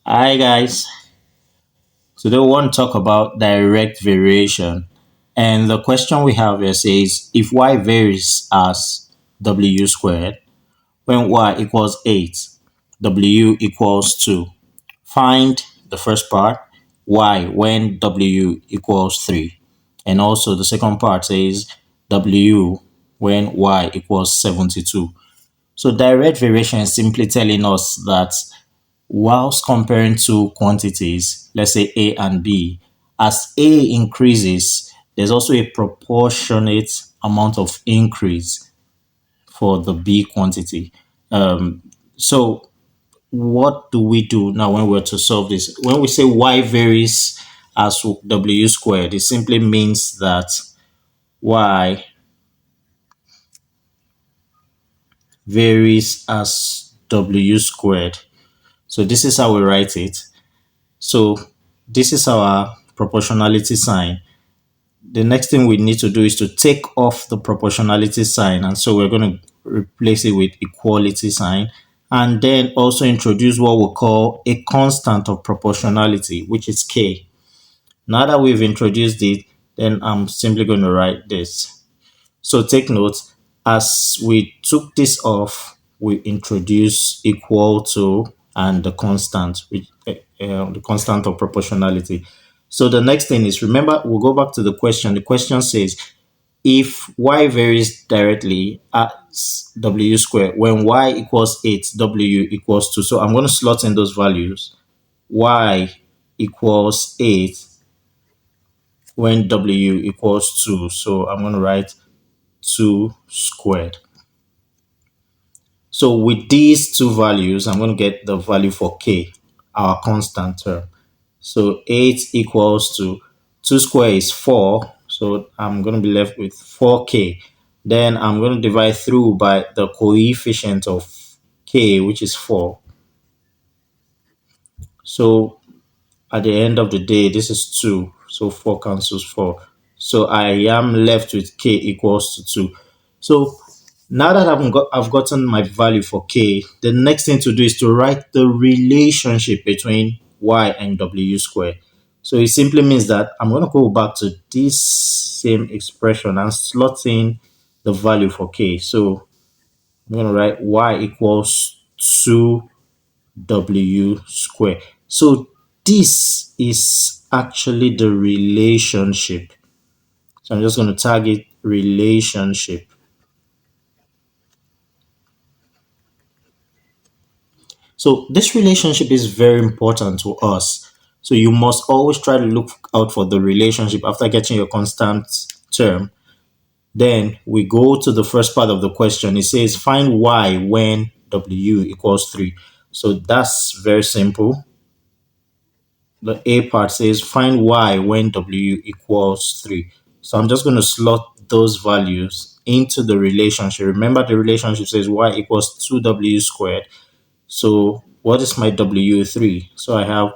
Hi guys. Today we want to talk about direct variation. And the question we have here says if y varies as w squared when y equals 8, w equals 2. Find the first part, y when w equals 3. And also the second part says w when y equals 72. So direct variation is simply telling us that whilst comparing two quantities, let's say A and B, as A increases, there's also a proportionate amount of increase for the B quantity. So what do we do now when we're to solve this? When we say y varies as w squared, it simply means that y varies as w squared. So this is how we write it. So this is our proportionality sign. The next thing we need to do is to take off the proportionality sign. And so we're going to replace it with equality sign. And then also introduce what we call a constant of proportionality, which is k. Now that we've introduced it, then I'm simply going to write this. So take note, as we took this off, we introduce equal to and the constant, which the constant of proportionality. So the next thing is, remember, we'll go back to the question. The question says, if y varies directly as w squared, when y equals 8, w equals 2. So I'm going to slot in those values. Y equals 8 when w equals 2. So I'm going to write 2 squared. So with these two values, I'm going to get the value for k, our constant term. So 8 equals to 2 squared is 4. So I'm going to be left with 4k. Then I'm going to divide through by the coefficient of k, which is 4. So at the end of the day, this is 2. So 4 cancels 4. So I am left with k equals to 2. So now that I've gotten my value for k, the next thing to do is to write the relationship between y and w squared. So it simply means that I'm going to go back to this same expression and slot in the value for k. So I'm going to write y equals 2w squared. So this is actually the relationship. So I'm just going to tag it relationship. So this relationship is very important to us. So you must always try to look out for the relationship after getting your constant term. Then we go to the first part of the question. It says find y when w equals 3. So that's very simple. The A part says find y when w equals 3. So I'm just going to slot those values into the relationship. Remember the relationship says y equals 2w squared. So what is my W3? So I have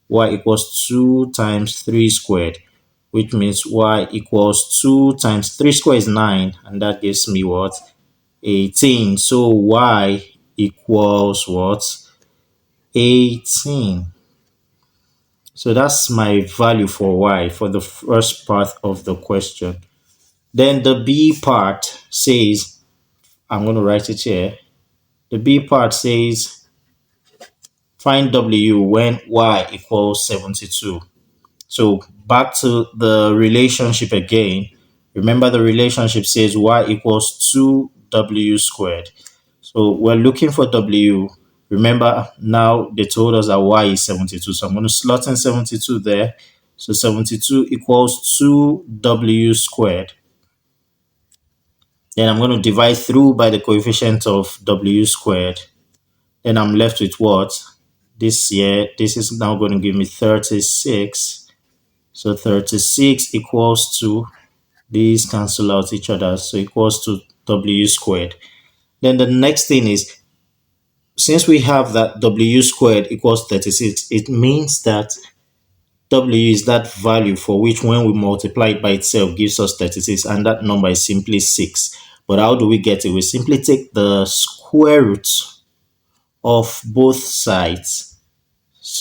y equals 2 times 3 squared, which means y equals 2 times 3 squared is 9, and that gives me what? 18. So y equals what? 18. So that's my value for y for the first part of the question. Then the B part says, I'm going to write it here. The B part says find W when y equals 72. So back to the relationship again. Remember the relationship says y equals 2w squared. So we're looking for w. Remember now they told us that y is 72. So I'm going to slot in 72 there. So 72 equals 2w squared. Then I'm going to divide through by the coefficient of w squared. Then I'm left with what? This here, this is now going to give me 36. So 36 equals to, these cancel out each other, so equals to w squared. Then the next thing is, since we have that w squared equals 36, it means that w is that value for which when we multiply it by itself gives us 36, and that number is simply 6. But how do we get it? We simply take the square root of both sides.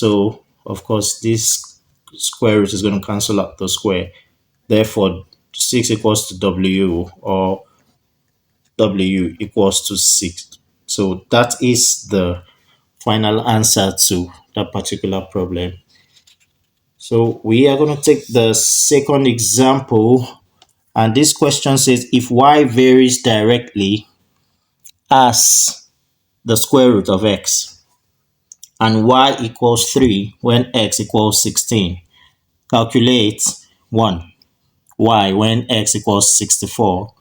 So, of course, this square root is going to cancel out the square. Therefore, 6 equals to W, or W equals to 6. So that is the final answer to that particular problem. So we are going to take the second example, and this question says if y varies directly as the square root of x and y equals 3 when x equals 16, calculate 1, y when x equals 64,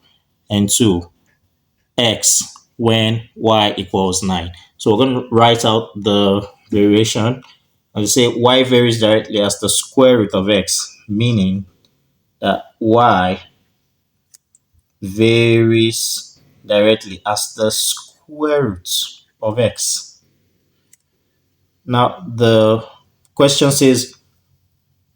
and 2, x when y equals 9. So we're going to write out the variation. And say y varies directly as the square root of x, meaning that y varies directly as the square root of x. Now the question says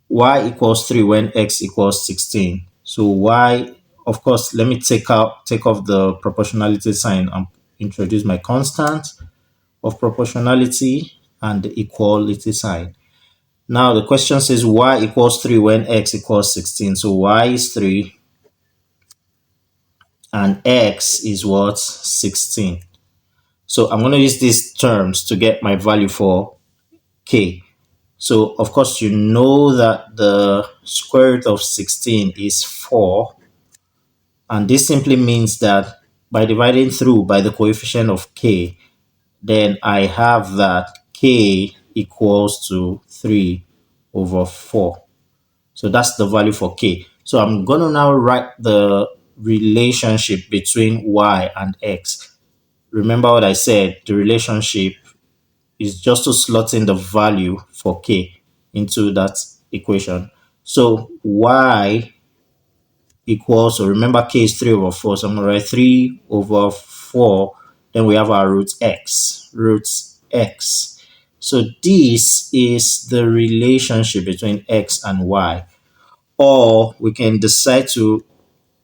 y equals 3 when x equals 16. So y, of course, let me take off the proportionality sign and introduce my constant of proportionality and the equality sign. Now the question says y equals 3 when x equals 16. So y is 3 and x is what? 16. So I'm going to use these terms to get my value for k. So of course you know that the square root of 16 is 4, and this simply means that by dividing through by the coefficient of k, then I have that k equals to 3 over 4. So that's the value for k. So I'm going to now write the relationship between y and x. Remember what I said, the relationship is just to slot in the value for k into that equation. So y equals, so remember k is 3 over 4, so I'm going to write 3 over 4. Then we have our root x, So this is the relationship between x and y. Or we can decide to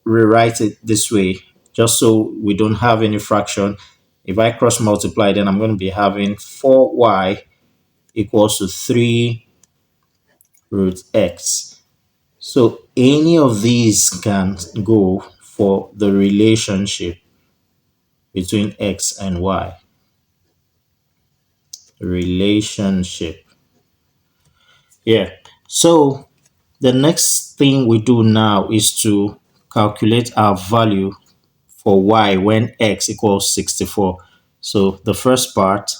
rewrite it this way, just so we don't have any fraction. If I cross multiply, then I'm going to be having 4y equals to 3 root x. So any of these can go for the relationship between x and y. Relationship. Yeah. So the next thing we do now is to calculate our value for y when x equals 64. So the first part,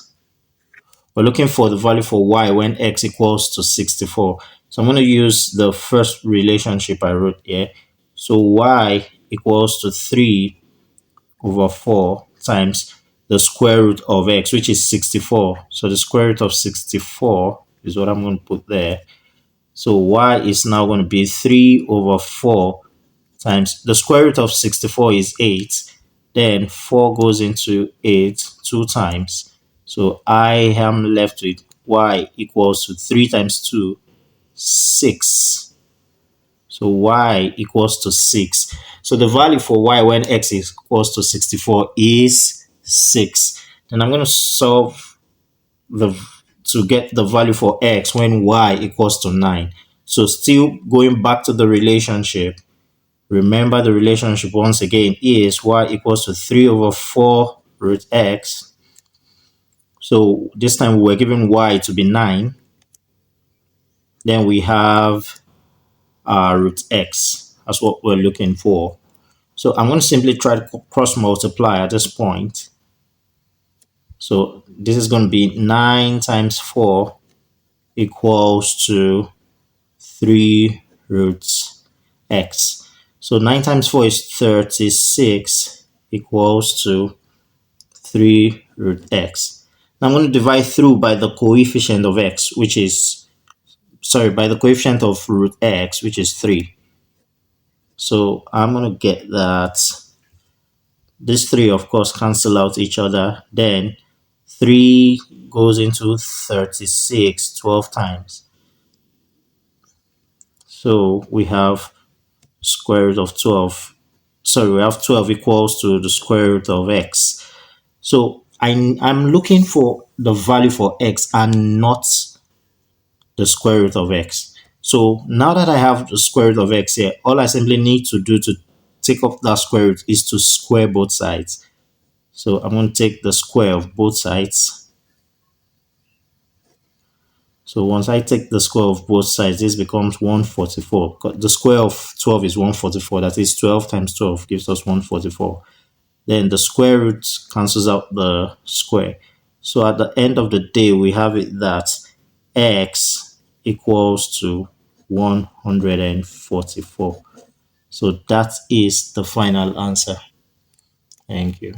we're looking for the value for y when x equals to 64. So I'm going to use the first relationship I wrote here. So y equals to 3 over 4 times the square root of x, which is 64. So the square root of 64 is what I'm going to put there. So y is now going to be 3 over 4 times the square root of 64 is 8. Then 4 goes into 8 2 times. So I am left with y equals to 3 times 2, 6. So y equals to 6. So the value for y when x is equals to 64 is 6. Then I'm going to solve the to get the value for x when y equals to 9. So still going back to the relationship, remember the relationship once again is y equals to 3 over 4 root x. So this time we were given y to be 9. Then we have our root x. That's what we're looking for. So I'm going to simply try to cross multiply at this point. So this is going to be 9 times 4 equals to 3 root x. So 9 times 4 is 36 equals to 3 root x. Now I'm going to divide through by the coefficient of x, which is, by the coefficient of root x, which is 3. So I'm going to get that these 3, of course, cancel out each other. Then 3 goes into 36 12 times. So we have square root of 12. We have 12 equals to the square root of x. So I'm looking for the value for x and not the square root of x. So now that I have the square root of x here, all I simply need to do to take up that square root is to square both sides. So I'm going to take the square of both sides. So once I take the square of both sides, this becomes 144. The square of 12 is 144. That is 12 times 12 gives us 144. Then the square root cancels out the square. So at the end of the day, we have it that x equals to 144. So that is the final answer. Thank you.